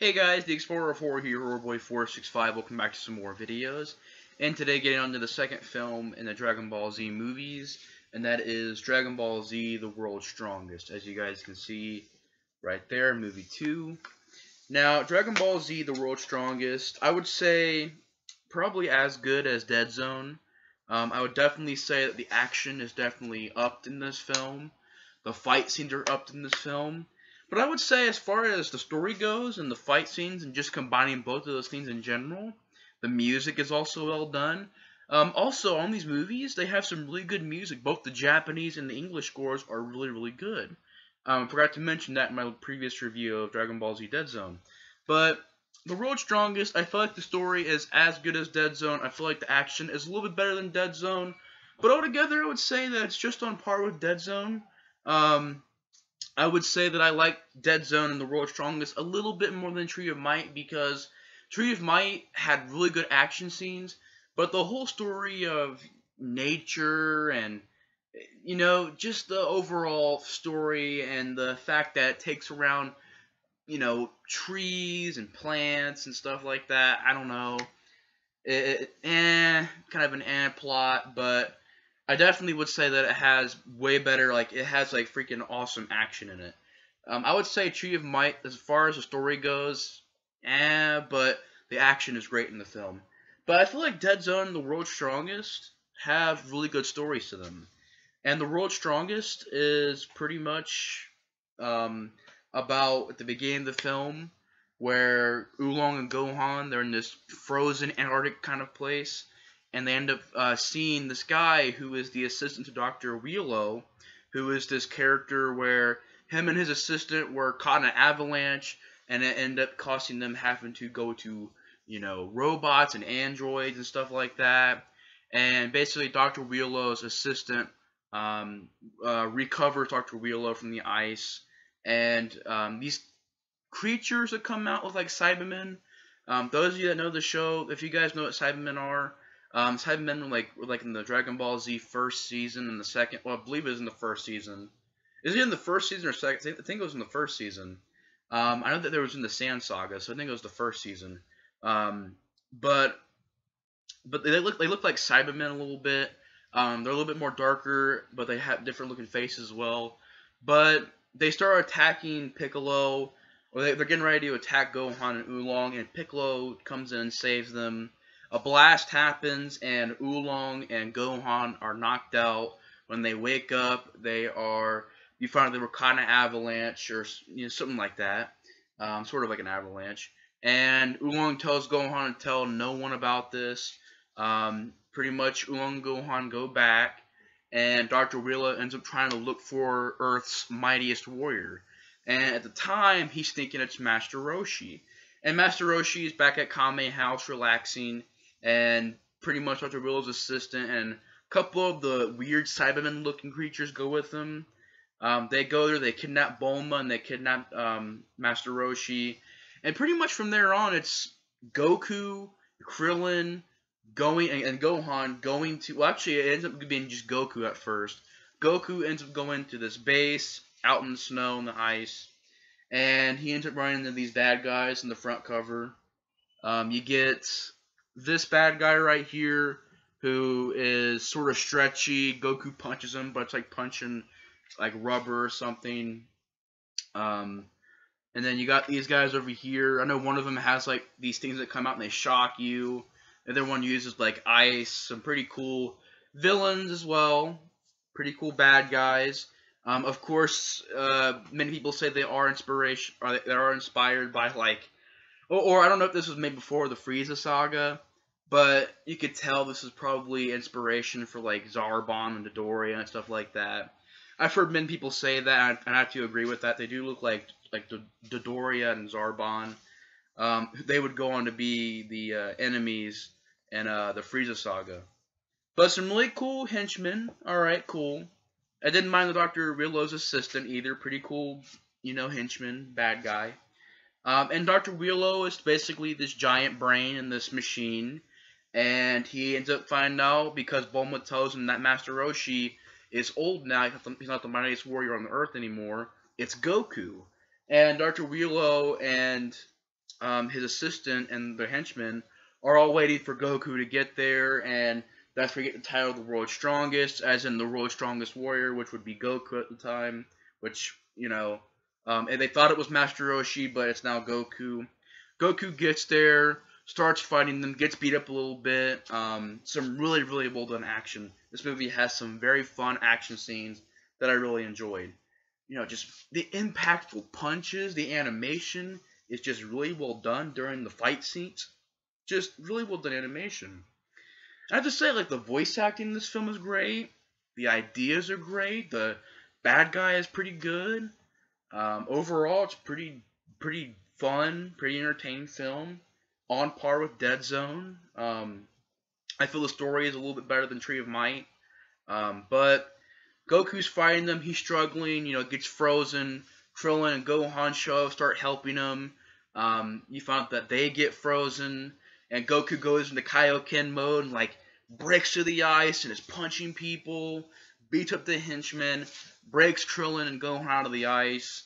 Hey guys, the Explorer 4 here, HorrorBoy465. Welcome back to some more videos. And today getting on to the second film in the Dragon Ball Z movies, and that is Dragon Ball Z, The World's Strongest. As you guys can see right there, movie 2. Now, Dragon Ball Z, The World's Strongest, I would say probably as good as Dead Zone. I would definitely say that the action is definitely upped in this film. The fight scenes are upped in this film. But I would say as far as the story goes and the fight scenes and just combining both of those things in general, the music is also well done. Also, on these movies, they have some really good music. Both the Japanese and the English scores are really, really good. I forgot to mention that in my previous review of Dragon Ball Z Dead Zone. But The World's Strongest, I feel like the story is as good as Dead Zone. I feel like the action is a little bit better than Dead Zone. But altogether, I would say that it's just on par with Dead Zone. I would say that I like Dead Zone and The World's Strongest a little bit more than Tree of Might, because Tree of Might had really good action scenes, but the whole story of nature and, you know, just the overall story and the fact that it takes around, you know, trees and plants and stuff like that, I don't know. Kind of an plot, but I definitely would say that it has way better, like, it has, like, freaking awesome action in it. I would say Tree of Might, as far as the story goes, but the action is great in the film. But I feel like Dead Zone and The World's Strongest have really good stories to them. And The World's Strongest is pretty much about, at the beginning of the film, where Oolong and Gohan, they're in this frozen Antarctic kind of place, and they end up seeing this guy who is the assistant to Dr. Wheelo, who is this character where him and his assistant were caught in an avalanche, and it ended up costing them having to go to, you know, robots and androids and stuff like that. And basically, Dr. Wheelo's assistant recovers Dr. Wheelo from the ice, and these creatures that come out with, like, Cybermen. Those of you that know the show, if you guys know what Cybermen are, Cybermen were like in the Dragon Ball Z first season and the second. Well, I believe it was in the first season. Is it in the first season or second? I think it was in the first season. I know that there was in the Sand Saga, so I think it was the first season. But they look like Cybermen a little bit. They're a little bit more darker, but they have different looking faces as well. But they start attacking Piccolo, or they're getting ready to attack Gohan and Oolong, and Piccolo comes in and saves them. A blast happens, and Oolong and Gohan are knocked out. When they wake up, you find out they were caught in an avalanche, or, you know, something like that. Sort of like an avalanche. And Oolong tells Gohan to tell no one about this. Pretty much, Oolong and Gohan go back, and Dr. Wheelo ends up trying to look for Earth's mightiest warrior. And at the time, he's thinking it's Master Roshi. And Master Roshi is back at Kame House relaxing, and pretty much Dr. Wheelo's assistant and a couple of the weird Cybermen-looking creatures go with them. They go there, they kidnap Bulma, and they kidnap Master Roshi. And pretty much from there on, it's Goku, Krillin, and Gohan going to... Well, actually, it ends up being just Goku at first. Goku ends up going to this base out in the snow and the ice, and he ends up running into these bad guys in the front cover. You get this bad guy right here, who is sort of stretchy. Goku punches him, but it's like punching like rubber or something. And then you got these guys over here. I know one of them has like these things that come out and they shock you. The other one uses like ice. Some pretty cool villains as well. Pretty cool bad guys. Of course, many people say they are inspired by, like, or I don't know if this was made before the Frieza saga, but you could tell this is probably inspiration for, like, Zarbon and Dodoria and stuff like that. I've heard many people say that, and I have to agree with that. They do look like Dodoria and Zarbon. They would go on to be the enemies in the Frieza saga. But some really cool henchmen. Alright, cool. I didn't mind the Dr. Wheelo's assistant either. Pretty cool, you know, henchman, bad guy. And Dr. Wheelo is basically this giant brain in this machine. And he ends up finding out, because Bulma tells him that Master Roshi is old now. He's not the mightiest warrior on the Earth anymore. It's Goku. And Dr. Wheelo and his assistant and the henchmen are all waiting for Goku to get there, and that's where you get the title of the world's strongest, as in the world's strongest warrior, which would be Goku at the time, which, and they thought it was Master Roshi, but it's now Goku. Goku gets there, starts fighting them, gets beat up a little bit. Some really, really well done action. This movie has some very fun action scenes that I really enjoyed. Just the impactful punches, the animation is just really well done during the fight scenes. Just really well done animation. I have to say, like, the voice acting in this film is great. The ideas are great. The bad guy is pretty good. Overall, it's pretty fun, pretty entertaining film. On par with Dead Zone. I feel the story is a little bit better than Tree of Might. But Goku's fighting them. He's struggling. Gets frozen. Krillin and Gohan show up, start helping him. You find out that they get frozen, and Goku goes into Kaioken mode and breaks through the ice and is punching people, beats up the henchmen, breaks Krillin and Gohan out of the ice,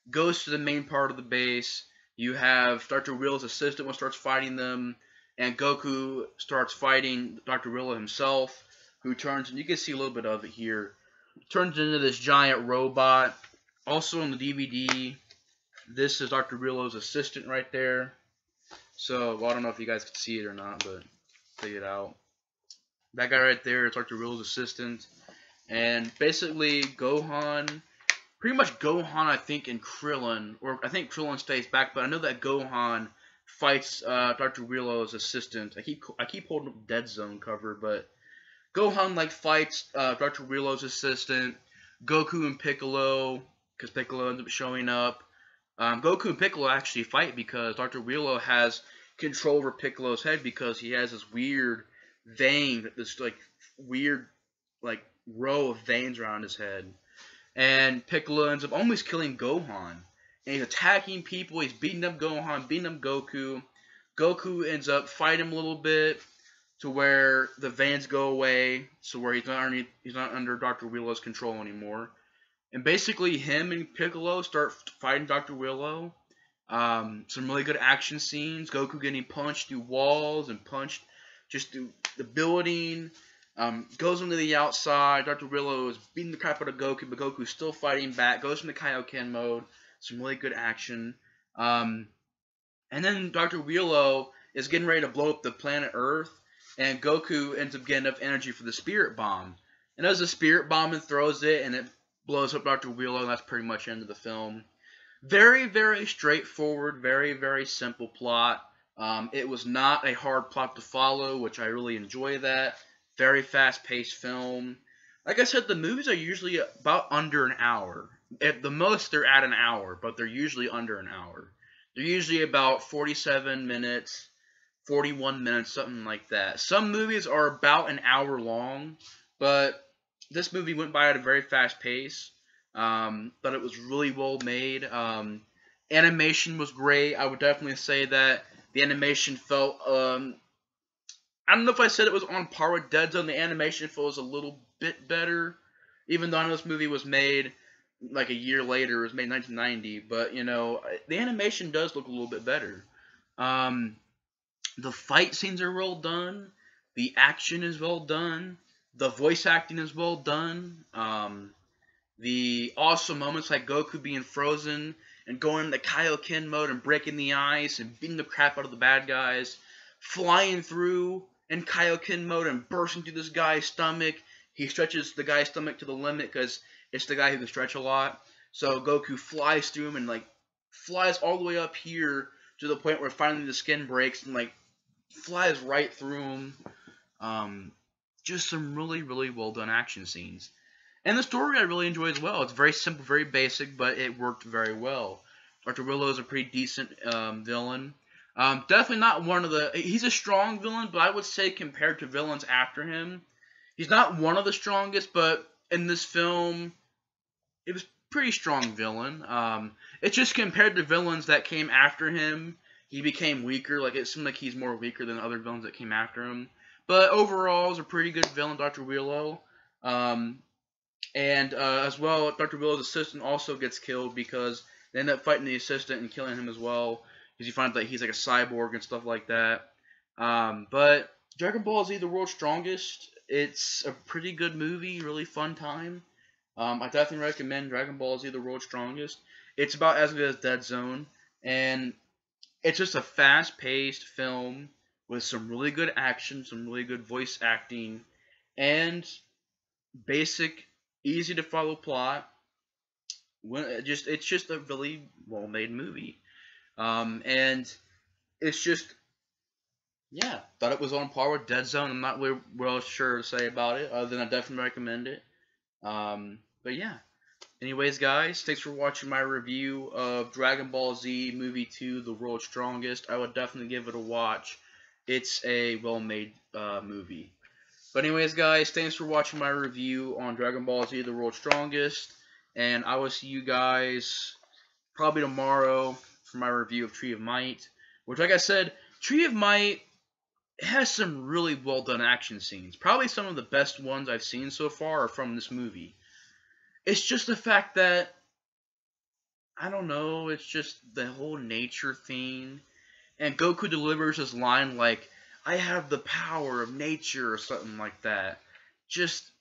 goes to the main part of the base. You have Dr. Willow's assistant who starts fighting them, and Goku starts fighting Dr. Willow himself, who turns, and you can see a little bit of it here, turns into this giant robot. Also on the DVD, this is Dr. Willow's assistant right there. So, well, I don't know if you guys can see it or not, but check it out. That guy right there is Dr. Willow's assistant. And basically, pretty much Gohan, I think, and Krillin, or I think Krillin stays back, but I know that Gohan fights Dr. Willow's assistant. I keep holding up Dead Zone cover, but Gohan fights Dr. Willow's assistant, Goku and Piccolo, because Piccolo ends up showing up. Goku and Piccolo actually fight because Dr. Willow has control over Piccolo's head because he has this weird vein, this weird row of veins around his head. And Piccolo ends up almost killing Gohan. And he's attacking people, he's beating up Gohan, beating up Goku. Goku ends up fighting him a little bit to where the veins go away, so where he's not under Dr. Willow's control anymore. And basically, him and Piccolo start fighting Dr. Willow. Some really good action scenes. Goku getting punched through walls and punched just through the building. Goes into the outside. Dr. Willow is beating the crap out of Goku, but Goku's still fighting back. Goes into Kaioken mode. Some really good action. And then Dr. Willow is getting ready to blow up the planet Earth. And Goku ends up getting enough energy for the Spirit Bomb. And as the Spirit Bomb and throws it, and it blows up Dr. Willow, and that's pretty much the end of the film. Very, very straightforward, very, very simple plot. It was not a hard plot to follow, which I really enjoy that. Very fast-paced film. Like I said, the movies are usually about under an hour. At the most, they're at an hour, but they're usually under an hour. They're usually about 47 minutes, 41 minutes, something like that. Some movies are about an hour long, but this movie went by at a very fast pace, but it was really well made. Animation was great. I would definitely say that the animation felt, I don't know if I said it was on par with Dead Zone. The animation feels a little bit better, even though I know this movie was made a year later. It was made in 1990, but, the animation does look a little bit better. The fight scenes are well done. The action is well done. The voice acting is well done. The awesome moments like Goku being frozen and going into Kaioken mode and breaking the ice and beating the crap out of the bad guys. Flying through in Kaioken mode and bursting through this guy's stomach. He stretches the guy's stomach to the limit because it's the guy who can stretch a lot. So Goku flies through him and flies all the way up here to the point where finally the skin breaks and flies right through him. Just some really, really well done action scenes. And the story I really enjoy as well. It's very simple, very basic, but it worked very well. Dr. Willow is a pretty decent villain. Definitely not one of the... He's a strong villain, but I would say compared to villains after him, he's not one of the strongest, but in this film, it was pretty strong villain. It's just compared to villains that came after him, he became weaker. It seemed like he's more weaker than other villains that came after him. But overall, it's a pretty good villain, Dr. Willow. As well, Dr. Willow's assistant also gets killed because they end up fighting the assistant and killing him as well. because you find that he's like a cyborg and stuff like that. But Dragon Ball Z: The World's Strongest, it's a pretty good movie, really fun time. I definitely recommend Dragon Ball Z: The World's Strongest. It's about as good as Dead Zone, and it's just a fast-paced film with some really good action, some really good voice acting, and basic, easy to follow plot. It's just a really well-made movie, and it's just yeah, thought it was on par with Dead Zone. I'm not really well sure to say about it, other than I definitely recommend it. But yeah. Anyways, guys, thanks for watching my review of Dragon Ball Z Movie 2, The World's Strongest. I would definitely give it a watch. It's a well-made movie. But anyways, guys, thanks for watching my review on Dragon Ball Z, The World's Strongest. And I will see you guys probably tomorrow for my review of Tree of Might. Which, like I said, Tree of Might has some really well-done action scenes. Probably some of the best ones I've seen so far are from this movie. It's just the fact that, I don't know, it's just the whole nature thing. And Goku delivers his line like, I have the power of nature, or something like that. Just,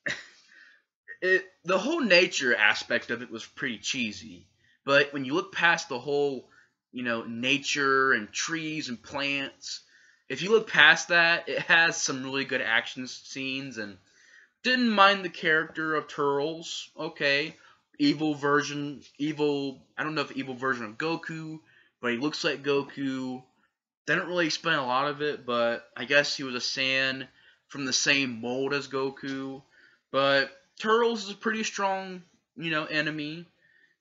the whole nature aspect of it was pretty cheesy. But when you look past the whole, nature and trees and plants, if you look past that, it has some really good action scenes, and didn't mind the character of Turles. Okay, I don't know if evil version of Goku, but he looks like Goku. They don't really explain a lot of it, but I guess he was a Saiyan from the same mold as Goku. But Turles is a pretty strong, enemy.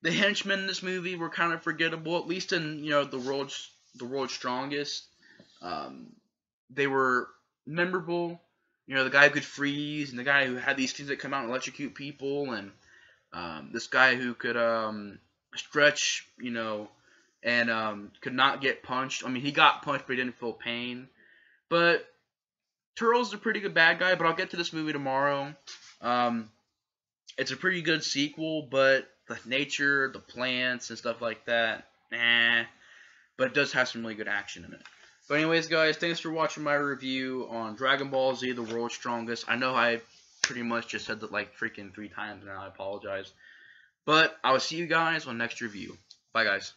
The henchmen in this movie were kind of forgettable, at least in, the world's strongest. They were memorable. The guy who could freeze, and the guy who had these things that come out and electrocute people, and this guy who could stretch, and could not get punched. I mean, he got punched, but he didn't feel pain. But Turles is a pretty good bad guy, but I'll get to this movie tomorrow. It's a pretty good sequel, but the nature, the plants, and stuff like that, but it does have some really good action in it. But anyways, guys, thanks for watching my review on Dragon Ball Z: The World's Strongest. I know I pretty much just said that like freaking 3 times now. I apologize. But I will see you guys on next review. Bye, guys.